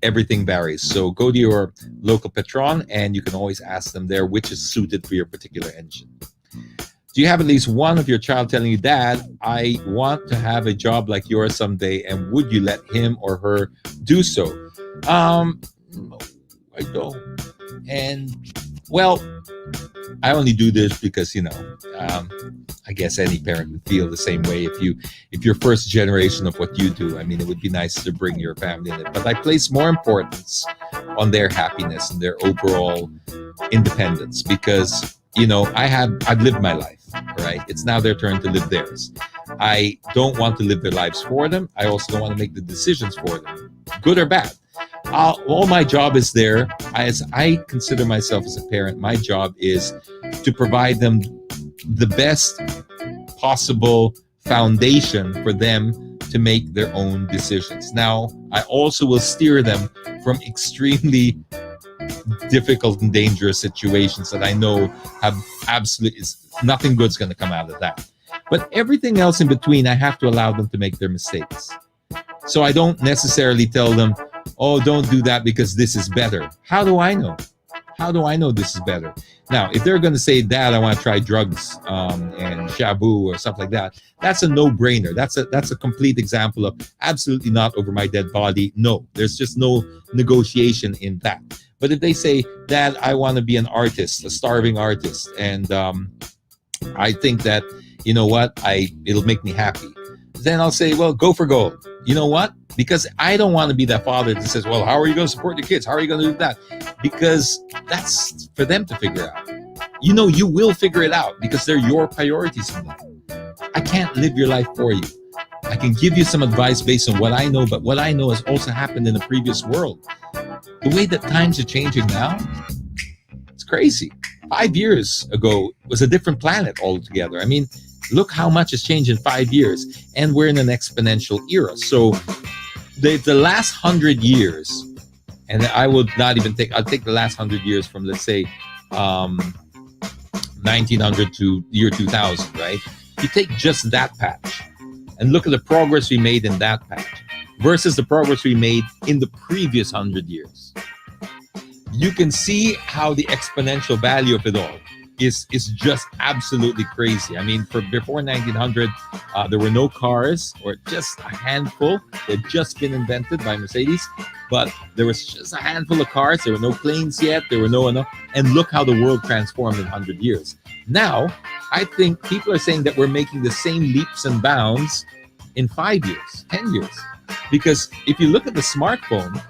Everything varies. So go to your local Petron and you can always ask them there which is suited for your particular engine. Do you have at least one of your child telling you, Dad, I want to have a job like yours someday, and would you let him or her do so? No, I don't. And well, I only do this because, I guess any parent would feel the same way if you're first generation of what you do. I mean, it would be nice to bring your family in it, but I place more importance on their happiness and their overall independence, because I've lived my life, right? It's now their turn to live theirs. I don't want to live their lives for them. I also don't want to make the decisions for them, good or bad. All my job is there. As I consider myself as a parent, my job is to provide them the best possible foundation for them to make their own decisions. Now, I also will steer them from extremely difficult and dangerous situations that I know have absolutely nothing good's going to come out of that. But everything else in between, I have to allow them to make their mistakes. So I don't necessarily tell them, oh, don't do that because this is better. How do I know? How do I know this is better? Now, if they're going to say, Dad, I want to try drugs and shabu or something like that, that's a no-brainer. That's a complete example of absolutely not over my dead body. No, there's just no negotiation in that. But if they say, Dad, I want to be an artist, a starving artist, and I think that, you know what, it'll make me happy, then I'll say, well, go for gold. You know what? Because I don't want to be that father that says, well, how are you going to support your kids? How are you going to do that? Because that's for them to figure out. You will figure it out because they're your priorities in life. I can't live your life for you. I can give you some advice based on what I know, but what I know has also happened in the previous world. The way that times are changing now, it's crazy. 5 years ago was a different planet altogether. I mean, look how much has changed in 5 years, and we're in an exponential era. So the last 100 years, and I would not even I'll take the last 100 years from, let's say, 1900 to year 2000, right? You take just that patch. and look at the progress we made in that patch versus the progress we made in the previous 100 years. You can see how the exponential value of it all is just absolutely crazy. I mean, before 1900, there were no cars, or just a handful. They'd just been invented by Mercedes, but there was just a handful of cars. There were no planes yet. There were no enough. And look how the world transformed in 100 years. Now, I think people are saying that we're making the same leaps and bounds in 5 years, 10 years. Because if you look at the smartphone,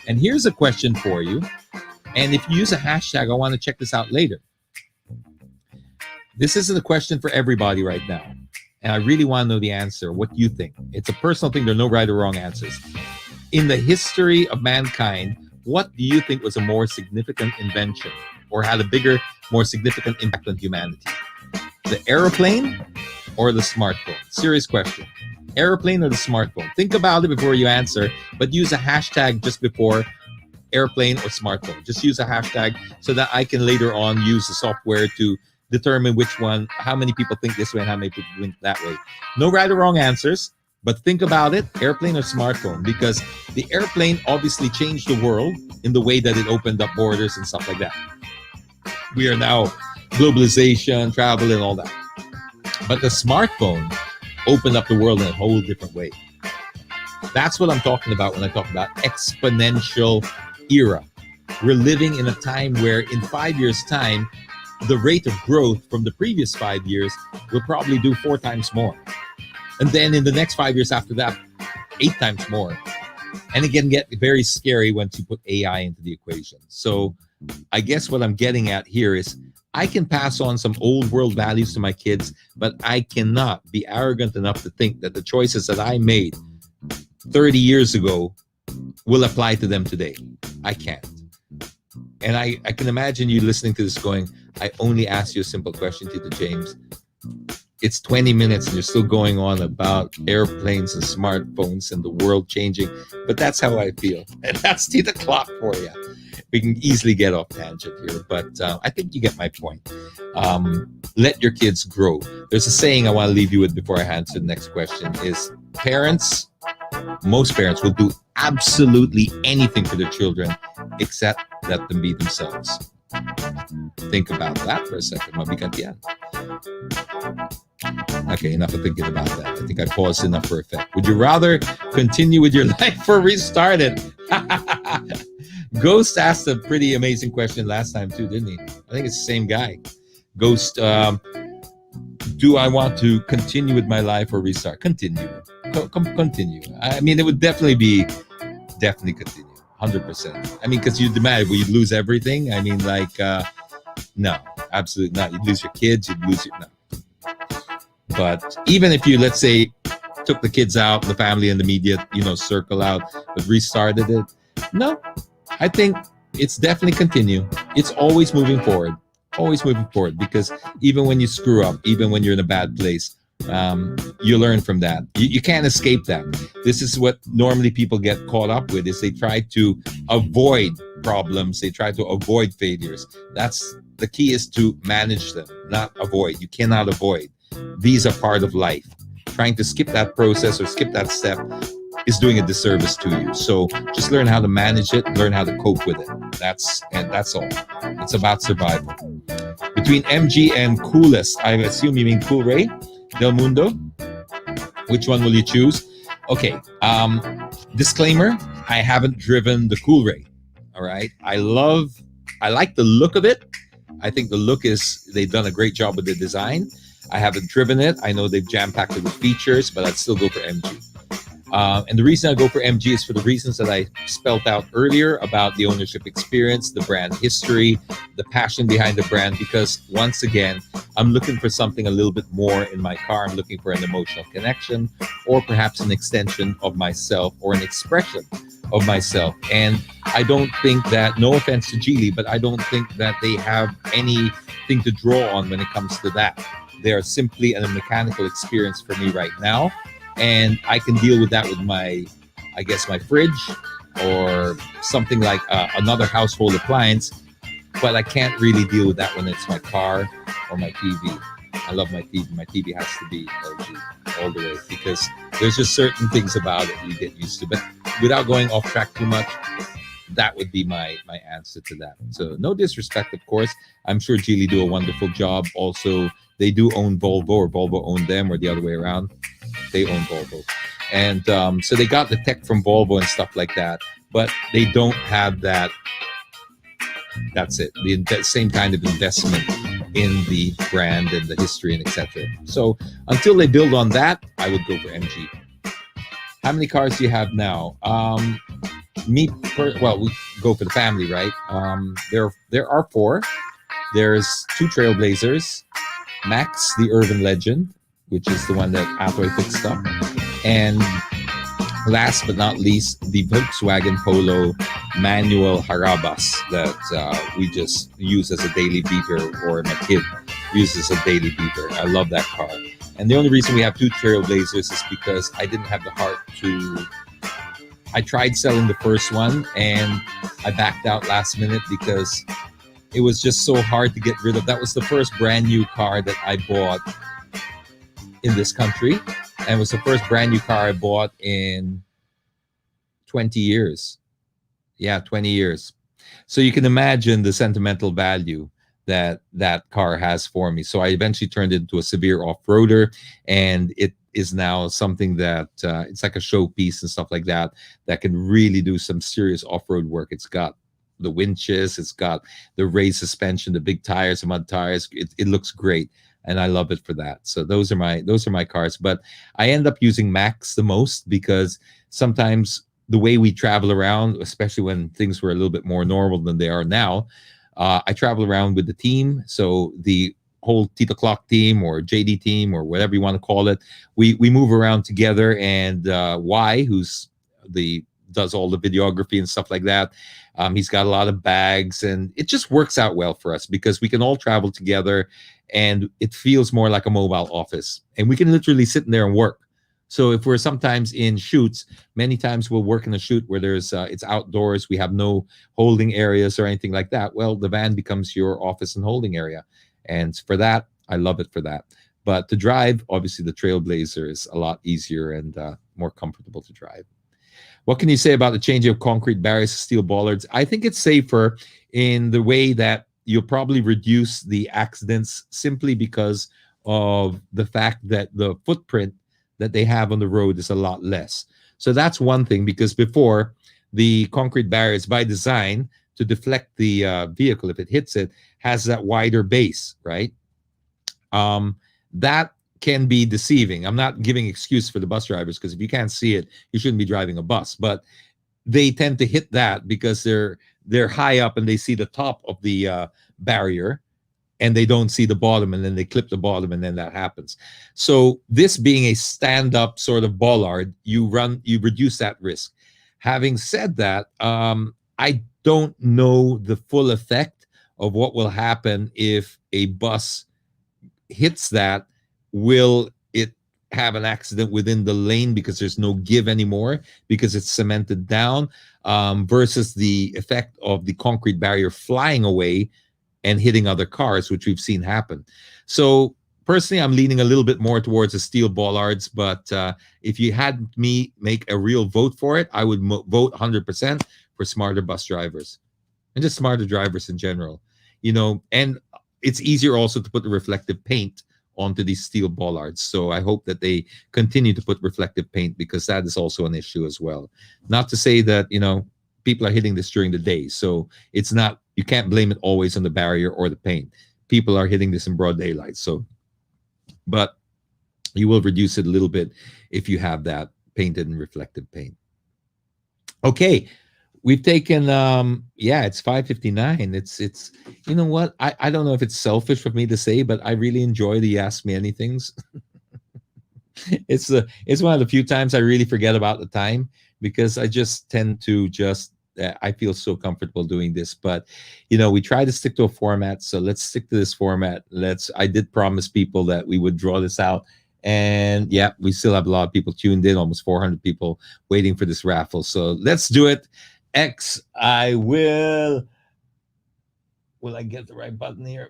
and here's a question for you, and if you use a hashtag, I want to check this out later. This isn't a question for everybody right now, and I really want to know the answer. What do you think? It's a personal thing. There are no right or wrong answers. In the history of mankind, what do you think was a more significant invention or had a bigger, more significant impact on humanity? The airplane or the smartphone? Serious question. Airplane or the smartphone? Think about it before you answer, but use a hashtag just before airplane or smartphone. Just use a hashtag so that I can later on use the software to determine which one, how many people think this way and how many people think that way. No right or wrong answers, but think about it, airplane or smartphone, because the airplane obviously changed the world in the way that it opened up borders and stuff like that. We are now globalization, travel, and all that. But the smartphone opened up the world in a whole different way. That's what I'm talking about when I talk about exponential era. We're living in a time where in 5 years' time, the rate of growth from the previous 5 years will probably do 4 times more. And then in the next 5 years after that, 8 times more. And it can get very scary once you put AI into the equation. So I guess what I'm getting at here is I can pass on some old world values to my kids, but I cannot be arrogant enough to think that the choices that I made 30 years ago will apply to them today. I can't. And I can imagine you listening to this going, I only asked you a simple question, Tito James. It's 20 minutes and you're still going on about airplanes and smartphones and the world changing. But that's how I feel. And that's Tito Clock for you. We can easily get off tangent here, but I think you get my point. Let your kids grow. There's a saying I want to leave you with before I answer the next question is most parents will do absolutely anything for their children except let them be themselves. Think about that for a second. Mabigat yan. Okay, enough of thinking about that. I think I paused enough for effect. Would you rather continue with your life or restart it? Ghost asked a pretty amazing question last time too, didn't he? I think it's the same guy. Ghost, do I want to continue with my life or restart? Continue. Continue. I mean, it would definitely continue. 100%. I mean, because you'd imagine, you'd lose everything. I mean, like, no, absolutely not. You'd lose your kids. You'd lose no. But even if you, let's say, took the kids out, the family and the media, circle out, but restarted it, no, I think it's definitely continue. It's always moving forward. Always moving forward, because even when you screw up, even when you're in a bad place, you learn from that. You can't escape that. This is what normally people get caught up with, is they try to avoid problems. They try to avoid failures. That's the key, is to manage them, not avoid. You cannot avoid. These are part of life. Trying to skip that process or skip that step is doing a disservice to you. So just learn how to manage it, learn how to cope with it. That's all. It's about survival. Between MG and Coolest, I assume you mean Cool Ray Del Mundo. Which one will you choose? Okay. Disclaimer: I haven't driven the Cool Ray. All right. I like the look of it. I think the look they've done a great job with the design. I haven't driven it. I know they've jam-packed it with features, but I'd still go for MG. And the reason I go for MG is for the reasons that I spelled out earlier about the ownership experience, the brand history, the passion behind the brand, because once again, I'm looking for something a little bit more in my car. I'm looking for an emotional connection, or perhaps an extension of myself, or an expression of myself. And I don't think that, no offense to Geely, but I don't think that they have anything to draw on when it comes to that. They're simply a mechanical experience for me right now. And I can deal with that with my fridge or something like another household appliance. But I can't really deal with that when it's my car or my TV. I love my TV. My TV has to be LG. all the way, because there's just certain things about it you get used to. But without going off track too much, that would be my answer to that. So no disrespect, of course. I'm sure Geely do a wonderful job. Also, they do own Volvo, or Volvo owned them, or the other way around. They own Volvo, and so they got the tech from Volvo and stuff like that. But they don't have that. That's it. The same kind of investment in the brand and the history and etc. So until they build on that, I would go for MG. How many cars do you have now? Well, we go for the family, right? There are four. There's two Trailblazers, Max, the urban legend, which is the one that Athway fixed up, and last but not least, the Volkswagen Polo manual Harabas that we just use as a daily beater, or my kid uses as a daily beater. I love that car. And the only reason we have two Trailblazers is because I didn't have the heart to... I tried selling the first one and I backed out last minute because it was just so hard to get rid of. That was the first brand new car that I bought in this country. And it was the first brand new car I bought in 20 years. Yeah, 20 years. So you can imagine the sentimental value that that car has for me. So I eventually turned it into a severe off-roader, and it is now something that it's like a showpiece and stuff like that that can really do some serious off-road work. It's got the winches, it's got the raised suspension, the big tires, the mud tires. It looks great, and I love it for that. So those are my cars. But I end up using Max the most because sometimes the way we travel around, especially when things were a little bit more normal than they are now, I travel around with the team. So the whole Tito Clock team, or JD team, or whatever you want to call it, we move around together. And Y, who's does all the videography and stuff like that, he's got a lot of bags, and it just works out well for us because we can all travel together, and it feels more like a mobile office, and we can literally sit in there and work. So if we're sometimes in shoots, many times we'll work in a shoot where there's it's outdoors, we have no holding areas or anything like that. Well, the van becomes your office and holding area. And for that, I love it for that. But to drive, obviously the Trailblazer is a lot easier and more comfortable to drive. What can you say about the changing of concrete barriers to steel bollards? I think it's safer in the way that you'll probably reduce the accidents simply because of the fact that the footprint that they have on the road is a lot less. So that's one thing, because before, the concrete barriers by design to deflect the vehicle if it hits it has that wider base, right? That can be deceiving. I'm not giving excuse for the bus drivers, because if you can't see it, you shouldn't be driving a bus. But they tend to hit that because they're high up and they see the top of the barrier, and they don't see the bottom, and then they clip the bottom, and then that happens. So this being a stand-up sort of bollard, you reduce that risk. Having said that, I don't know the full effect of what will happen if a bus hits that. Will it have an accident within the lane because there's no give anymore because it's cemented down, versus the effect of the concrete barrier flying away and hitting other cars, which we've seen happen. So personally, I'm leaning a little bit more towards the steel bollards, but if you had me make a real vote for it, I would vote 100% for smarter bus drivers and just smarter drivers in general. And it's easier also to put the reflective paint onto these steel bollards. So I hope that they continue to put reflective paint, because that is also an issue as well. Not to say that, people are hitting this during the day. So it's not, you can't blame it always on the barrier or the paint. People are hitting this in broad daylight. So, but you will reduce it a little bit if you have that painted and reflective paint. Okay. We've taken, it's 5:59. It's, you know what? I don't know if it's selfish for me to say, but I really enjoy the Ask Me Anythings. It's one of the few times I really forget about the time, because I just tend to I feel so comfortable doing this. But, we try to stick to a format. So let's stick to this format. I did promise people that we would draw this out. And yeah, we still have a lot of people tuned in, almost 400 people waiting for this raffle. So let's do it. Will I get the right button here?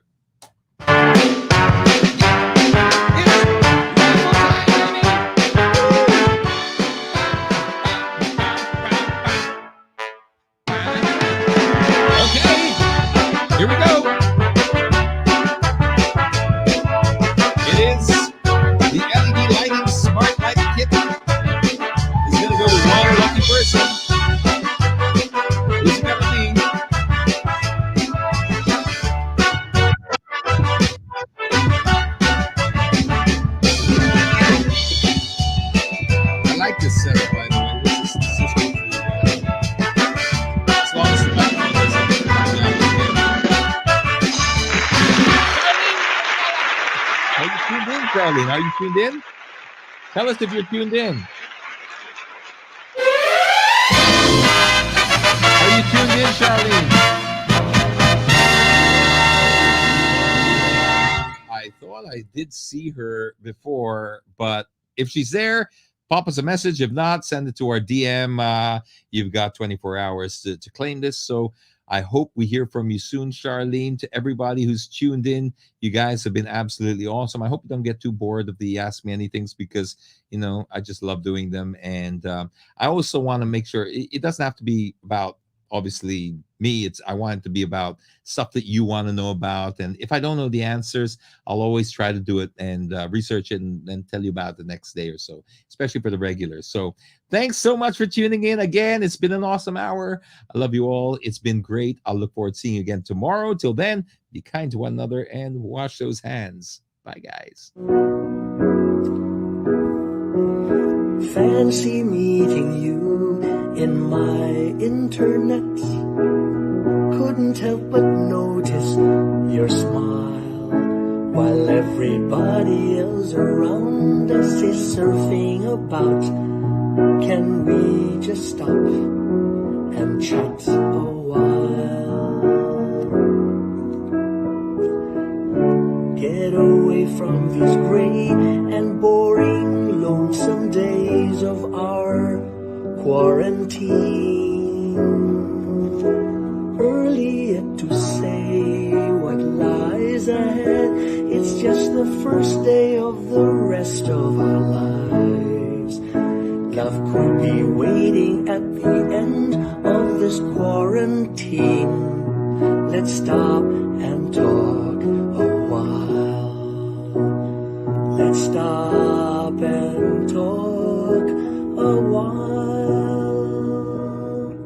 Charlene, are you tuned in? Tell us if you're tuned in. Are you tuned in, Charlene? I thought I did see her before, but if she's there, pop us a message. If not, send it to our DM. You've got 24 hours to claim this. So I hope we hear from you soon, Charlene. To everybody who's tuned in, you guys have been absolutely awesome. I hope you don't get too bored of the Ask Me Anythings because, I just love doing them. And I also want to make sure it doesn't have to be about, obviously, me. I want it to be about stuff that you want to know about. And if I don't know the answers, I'll always try to do it and research it and then tell you about it the next day or so, especially for the regulars. So thanks so much for tuning in again. It's been an awesome hour. I love you all. It's been great. I'll look forward to seeing you again tomorrow. Till then, be kind to one another and wash those hands. Bye, guys. Fancy meeting you in my internet. Couldn't help but notice your smile while everybody else around us is surfing about. Can we just stop and chat a while? Get away from these gray and boring, lonesome days of our quarantine. Early yet to say what lies ahead. It's just the first day of the rest of our lives. Love could be waiting at the end of this quarantine. Let's stop and talk a while. Let's stop